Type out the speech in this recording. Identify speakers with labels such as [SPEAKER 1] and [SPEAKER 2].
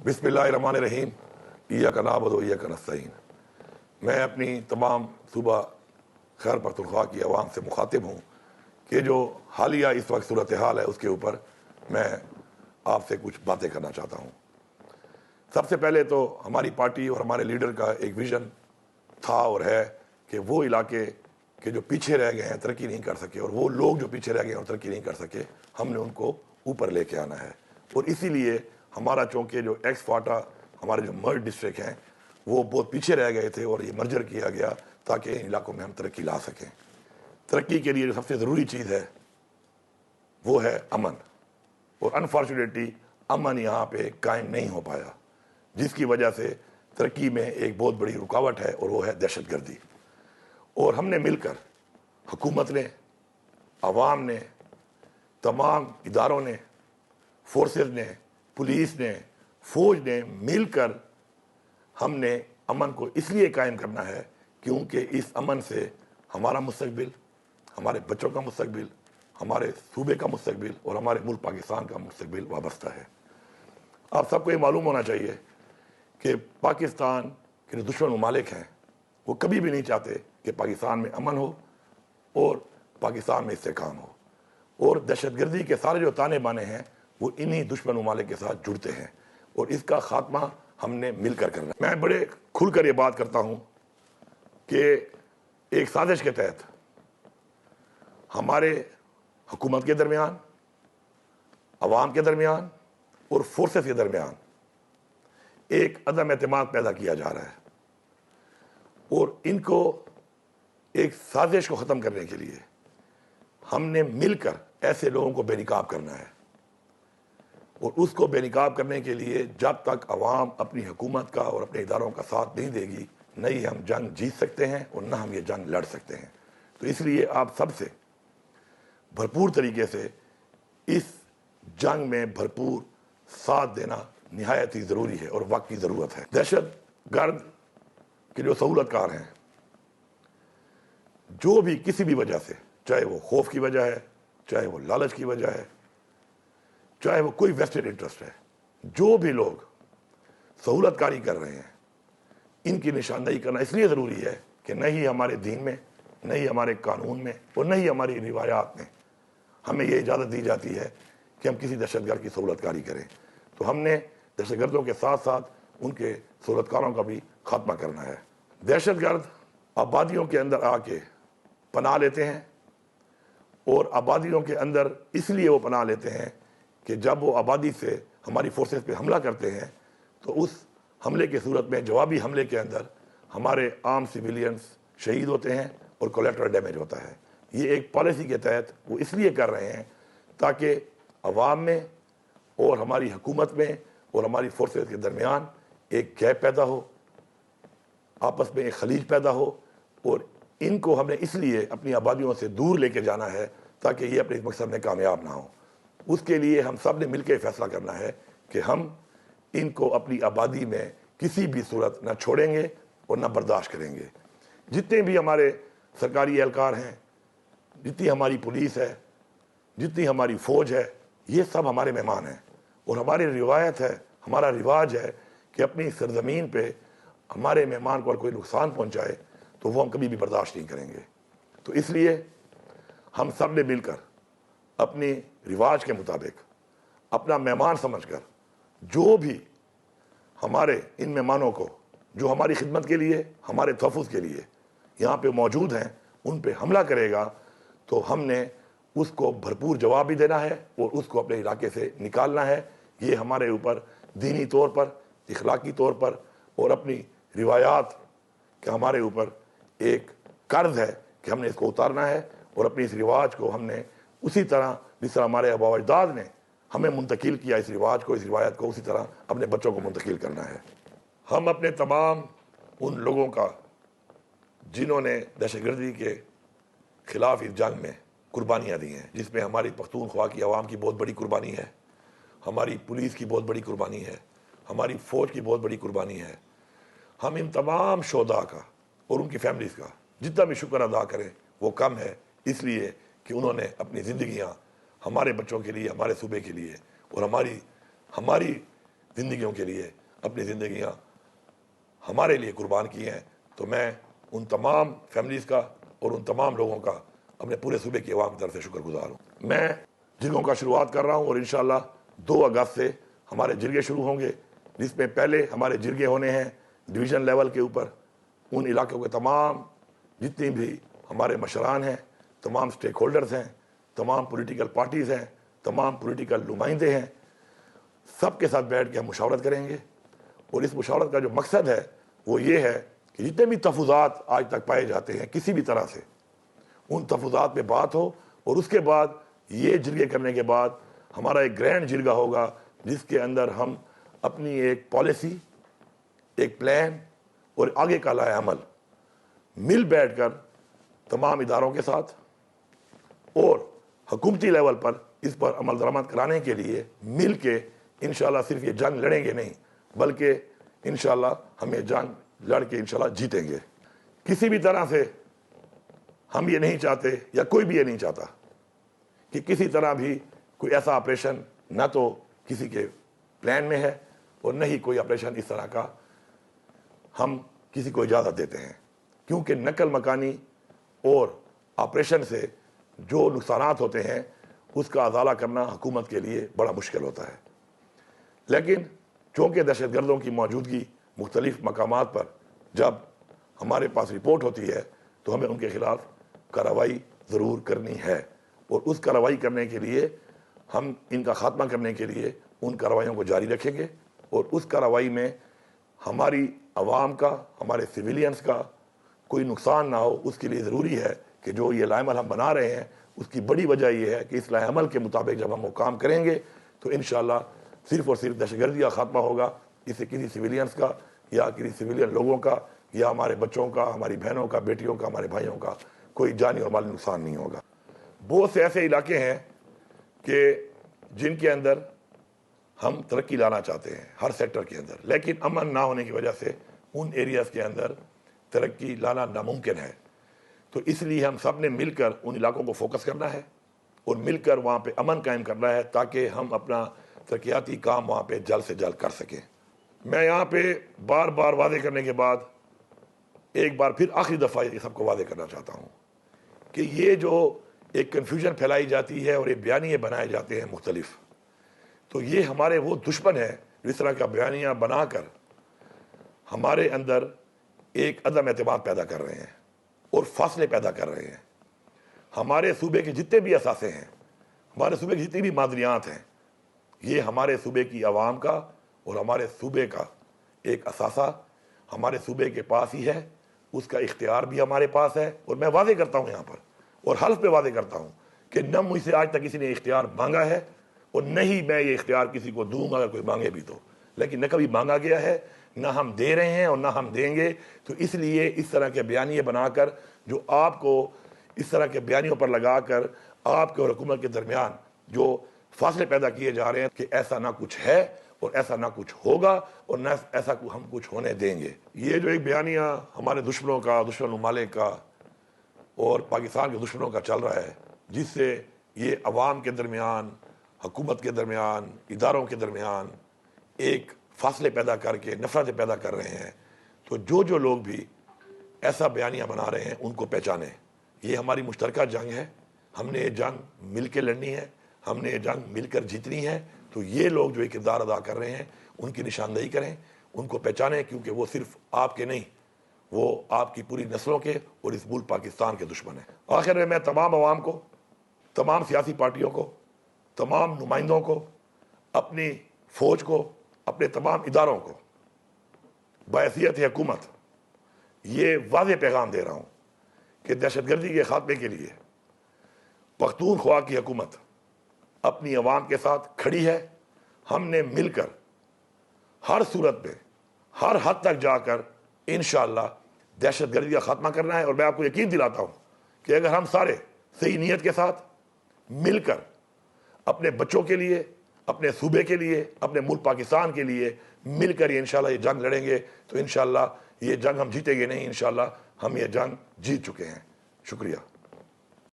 [SPEAKER 1] بسم اللہ الرحمن الرحیم، ایاک نعبد و ایاک نستعین۔ میں اپنی تمام صوبہ خیبر پختونخوا کی عوام سے مخاطب ہوں کہ جو حالیہ اس وقت صورتحال ہے اس کے اوپر میں آپ سے کچھ باتیں کرنا چاہتا ہوں۔ سب سے پہلے تو ہماری پارٹی اور ہمارے لیڈر کا ایک ویژن تھا اور ہے کہ وہ علاقے کہ جو پیچھے رہ گئے ہیں، ترقی نہیں کر سکے، اور وہ لوگ جو پیچھے رہ گئے ہیں اور ترقی نہیں کر سکے، ہم نے ان کو اوپر لے کے آنا ہے۔ اور اسی لیے ہمارا چونکہ جو ایکس فاٹا ہمارے جو مرج ڈسٹرکٹ ہیں وہ بہت پیچھے رہ گئے تھے، اور یہ مرجر کیا گیا تاکہ ان علاقوں میں ہم ترقی لا سکیں۔ ترقی کے لیے جو سب سے ضروری چیز ہے وہ ہے امن، اور انفارچونیٹلی امن یہاں پہ قائم نہیں ہو پایا، جس کی وجہ سے ترقی میں ایک بہت بڑی رکاوٹ ہے، اور وہ ہے دہشت گردی۔ اور ہم نے مل کر، حکومت نے، عوام نے، تمام اداروں نے، فورسز نے، پولیس نے، فوج نے مل کر ہم نے امن کو اس لیے قائم کرنا ہے کیونکہ اس امن سے ہمارا مستقبل، ہمارے بچوں کا مستقبل، ہمارے صوبے کا مستقبل اور ہمارے ملک پاکستان کا مستقبل وابستہ ہے۔ آپ سب کو یہ معلوم ہونا چاہیے کہ پاکستان کے جو دشمن ممالک ہیں وہ کبھی بھی نہیں چاہتے کہ پاکستان میں امن ہو اور پاکستان میں استحکام ہو، اور دہشت گردی کے سارے جو تانے بانے ہیں وہ انہی دشمن ممالک کے ساتھ جڑتے ہیں، اور اس کا خاتمہ ہم نے مل کر کرنا ہے۔ میں بڑے کھل کر یہ بات کرتا ہوں کہ ایک سازش کے تحت ہمارے حکومت کے درمیان، عوام کے درمیان اور فورسز کے درمیان ایک عدم اعتماد پیدا کیا جا رہا ہے، اور ان کو ایک سازش کو ختم کرنے کے لیے ہم نے مل کر ایسے لوگوں کو بے نقاب کرنا ہے، اور اس کو بے نقاب کرنے کے لیے جب تک عوام اپنی حکومت کا اور اپنے اداروں کا ساتھ نہیں دے گی، نہ ہی ہم جنگ جیت سکتے ہیں اور نہ ہم یہ جنگ لڑ سکتے ہیں۔ تو اس لیے آپ سب سے بھرپور طریقے سے اس جنگ میں بھرپور ساتھ دینا نہایت ہی ضروری ہے اور وقت کی ضرورت ہے۔ دہشت گرد کے جو سہولت کار ہیں، جو بھی کسی بھی وجہ سے، چاہے وہ خوف کی وجہ ہے، چاہے وہ لالچ کی وجہ ہے، چاہے وہ کوئی ویسٹڈ انٹرسٹ ہے، جو بھی لوگ سہولت کاری کر رہے ہیں، ان کی نشاندہی کرنا اس لیے ضروری ہے کہ نہ ہی ہمارے دین میں، نہ ہی ہمارے قانون میں اور نہ ہی ہماری روایات میں ہمیں یہ اجازت دی جاتی ہے کہ ہم کسی دہشت گرد کی سہولت کاری کریں۔ تو ہم نے دہشت گردوں کے ساتھ ساتھ ان کے سہولت کاروں کا بھی خاتمہ کرنا ہے۔ دہشت گرد آبادیوں کے اندر آ کے پناہ لیتے ہیں، اور آبادیوں کے اندر اس لیے وہ پناہ لیتے ہیں کہ جب وہ آبادی سے ہماری فورسز پہ حملہ کرتے ہیں تو اس حملے کی صورت میں، جوابی حملے کے اندر، ہمارے عام سویلینز شہید ہوتے ہیں اور کولیٹرل ڈیمیج ہوتا ہے۔ یہ ایک پالیسی کے تحت وہ اس لیے کر رہے ہیں تاکہ عوام میں اور ہماری حکومت میں اور ہماری فورسز کے درمیان ایک گیپ پیدا ہو، آپس میں ایک خلیج پیدا ہو، اور ان کو ہم نے اس لیے اپنی آبادیوں سے دور لے کے جانا ہے تاکہ یہ اپنے اس مقصد میں کامیاب نہ ہو۔ اس کے لیے ہم سب نے مل کے فیصلہ کرنا ہے کہ ہم ان کو اپنی آبادی میں کسی بھی صورت نہ چھوڑیں گے اور نہ برداشت کریں گے۔ جتنے بھی ہمارے سرکاری اہلکار ہیں، جتنی ہماری پولیس ہے، جتنی ہماری فوج ہے، یہ سب ہمارے مہمان ہیں، اور ہماری روایت ہے، ہمارا رواج ہے کہ اپنی سرزمین پہ ہمارے مہمان کو اگر کوئی نقصان پہنچائے تو وہ ہم کبھی بھی برداشت نہیں کریں گے۔ تو اس لیے ہم سب نے مل کر اپنی رواج کے مطابق، اپنا مہمان سمجھ کر، جو بھی ہمارے ان مہمانوں کو جو ہماری خدمت کے لیے، ہمارے تحفظ کے لیے یہاں پہ موجود ہیں، ان پہ حملہ کرے گا تو ہم نے اس کو بھرپور جواب بھی دینا ہے اور اس کو اپنے علاقے سے نکالنا ہے۔ یہ ہمارے اوپر دینی طور پر، اخلاقی طور پر اور اپنی روایات کا ہمارے اوپر ایک قرض ہے کہ ہم نے اس کو اتارنا ہے، اور اپنی اس رواج کو ہم نے اسی طرح جس طرح ہمارے آباء و اجداد نے ہمیں منتقل کیا اس رواج کو، اس روایت کو، اسی طرح اپنے بچوں کو منتقل کرنا ہے۔ ہم اپنے تمام ان لوگوں کا جنہوں نے دہشت گردی کے خلاف اس جنگ میں قربانیاں دی ہیں، جس میں ہماری پختونخوا کی عوام کی بہت بڑی قربانی ہے، ہماری پولیس کی بہت بڑی قربانی ہے، ہماری فوج کی بہت بڑی قربانی ہے، ہم ان تمام شہداء کا اور ان کی فیملیز کا جتنا بھی شکر ادا کریں وہ کم ہے، اس لیے کہ انہوں نے اپنی زندگیاں ہمارے بچوں کے لیے، ہمارے صوبے کے لیے اور ہماری زندگیوں کے لیے اپنی زندگیاں ہمارے لیے قربان کی ہیں، تو میں ان تمام فیملیز کا اور ان تمام لوگوں کا اپنے پورے صوبے کی عوام کی طرف سے شکر گزار ہوں۔ میں جرگوں کا شروعات کر رہا ہوں، اور انشاءاللہ 2 اگست سے ہمارے جرگے شروع ہوں گے، جس میں پہلے ہمارے جرگے ہونے ہیں ڈویژن لیول کے اوپر۔ ان علاقوں کے تمام جتنی بھی ہمارے مشران ہیں، تمام سٹیک ہولڈرز ہیں، تمام پولیٹیکل پارٹیز ہیں، تمام پولیٹیکل نمائندے ہیں، سب کے ساتھ بیٹھ کے ہم مشاورت کریں گے۔ اور اس مشاورت کا جو مقصد ہے وہ یہ ہے کہ جتنے بھی تفوضات آج تک پائے جاتے ہیں کسی بھی طرح سے، ان تفوضات پہ بات ہو، اور اس کے بعد یہ جرگے کرنے کے بعد ہمارا ایک گرینڈ جرگہ ہوگا جس کے اندر ہم اپنی ایک پالیسی، ایک پلان اور آگے کا لائحہ عمل مل بیٹھ کر تمام اداروں کے ساتھ اور حکومتی لیول پر اس پر عمل درآمد کرانے کے لیے مل کے انشاءاللہ صرف یہ جنگ لڑیں گے نہیں، بلکہ انشاءاللہ ہم یہ جنگ لڑ کے انشاءاللہ جیتیں گے۔ کسی بھی طرح سے ہم یہ نہیں چاہتے، یا کوئی بھی یہ نہیں چاہتا کہ کسی طرح بھی کوئی ایسا آپریشن نہ تو کسی کے پلان میں ہے، اور نہ ہی کوئی آپریشن اس طرح کا ہم کسی کو اجازت دیتے ہیں، کیونکہ نقل مکانی اور آپریشن سے جو نقصانات ہوتے ہیں اس کا ازالہ کرنا حکومت کے لیے بڑا مشکل ہوتا ہے۔ لیکن چونکہ دہشت گردوں کی موجودگی مختلف مقامات پر جب ہمارے پاس رپورٹ ہوتی ہے تو ہمیں ان کے خلاف کارروائی ضرور کرنی ہے، اور اس کارروائی کرنے کے لیے ہم ان کا خاتمہ کرنے کے لیے ان کارروائیوں کو جاری رکھیں گے، اور اس کارروائی میں ہماری عوام کا، ہمارے سویلینز کا کوئی نقصان نہ ہو۔ اس کے لیے ضروری ہے کہ جو یہ لائحہ عمل ہم بنا رہے ہیں اس کی بڑی وجہ یہ ہے کہ اس لائحہ عمل کے مطابق جب ہم وہ کام کریں گے تو انشاءاللہ صرف اور صرف دہشت گردی کا خاتمہ ہوگا، اس سے کسی سویلینز کا یا کسی سویلین لوگوں کا یا ہمارے بچوں کا، ہماری بہنوں کا، بیٹیوں کا، ہمارے بھائیوں کا کوئی جانی اور مالی نقصان نہیں ہوگا۔ بہت سے ایسے علاقے ہیں کہ جن کے اندر ہم ترقی لانا چاہتے ہیں ہر سیکٹر کے اندر، لیکن امن نہ ہونے کی وجہ سے ان ایریاز کے اندر ترقی لانا ناممکن ہے۔ تو اس لیے ہم سب نے مل کر ان علاقوں کو فوکس کرنا ہے اور مل کر وہاں پہ امن قائم کرنا ہے تاکہ ہم اپنا ترقیاتی کام وہاں پہ جلد سے جلد کر سکیں۔ میں یہاں پہ بار بار واضح کرنے کے بعد ایک بار پھر آخری دفعہ یہ سب کو واضح کرنا چاہتا ہوں کہ یہ جو ایک کنفیوژن پھیلائی جاتی ہے اور یہ بیانیے بنائے جاتے ہیں مختلف، تو یہ ہمارے وہ دشمن ہیں جو اس طرح کا بیانیہ بنا کر ہمارے اندر ایک عدم اعتماد پیدا کر رہے ہیں اور فاصلے پیدا کر رہے ہیں۔ ہمارے صوبے کے جتنے بھی اثاثے ہیں، ہمارے صوبے کی جتنی بھی معدنیات ہیں، یہ ہمارے صوبے کی عوام کا اور ہمارے صوبے کا ایک اثاثہ ہمارے صوبے کے پاس ہی ہے، اس کا اختیار بھی ہمارے پاس ہے۔ اور میں واضح کرتا ہوں یہاں پر اور حلف پہ واضح کرتا ہوں کہ نہ مجھ سے آج تک کسی نے اختیار مانگا ہے اور نہ ہی میں یہ اختیار کسی کو دوں گا اگر کوئی مانگے بھی تو، لیکن نہ کبھی مانگا گیا ہے، نہ ہم دے رہے ہیں اور نہ ہم دیں گے۔ تو اس لیے اس طرح کے بیانیے بنا کر جو آپ کو اس طرح کے بیانیوں پر لگا کر آپ کے اور حکومت کے درمیان جو فاصلے پیدا کیے جا رہے ہیں کہ ایسا نہ کچھ ہے اور ایسا نہ کچھ ہوگا اور نہ ایسا ہم کچھ ہونے دیں گے۔ یہ جو ایک بیانیہ ہمارے دشمنوں کا، دشمن ممالک کا اور پاکستان کے دشمنوں کا چل رہا ہے، جس سے یہ عوام کے درمیان، حکومت کے درمیان، اداروں کے درمیان ایک فاصلے پیدا کر کے نفرتیں پیدا کر رہے ہیں، تو جو لوگ بھی ایسا بیانیہ بنا رہے ہیں ان کو پہچانیں۔ یہ ہماری مشترکہ جنگ ہے، ہم نے یہ جنگ مل کے لڑنی ہے، ہم نے یہ جنگ مل کر جیتنی ہے۔ تو یہ لوگ جو ایک کردار ادا کر رہے ہیں ان کی نشاندہی کریں، ان کو پہچانیں، کیونکہ وہ صرف آپ کے نہیں، وہ آپ کی پوری نسلوں کے اور اس ملک پاکستان کے دشمن ہیں۔ آخر میں تمام عوام کو، تمام سیاسی پارٹیوں کو، تمام نمائندوں کو، اپنی فوج کو، اپنے تمام اداروں کو بحیثیت حکومت یہ واضح پیغام دے رہا ہوں کہ دہشت گردی کے خاتمے کے لیے پختونخوا کی حکومت اپنی عوام کے ساتھ کھڑی ہے۔ ہم نے مل کر ہر صورت میں ہر حد تک جا کر انشاءاللہ دہشت گردی کا خاتمہ کرنا ہے۔ اور میں آپ کو یقین دلاتا ہوں کہ اگر ہم سارے صحیح نیت کے ساتھ مل کر اپنے بچوں کے لیے، اپنے صوبے کے لیے، اپنے ملک پاکستان کے لیے مل کر یہ انشاءاللہ یہ جنگ لڑیں گے تو انشاءاللہ یہ جنگ ہم جیتیں گے نہیں، انشاءاللہ ہم یہ جنگ جیت چکے ہیں۔ شکریہ۔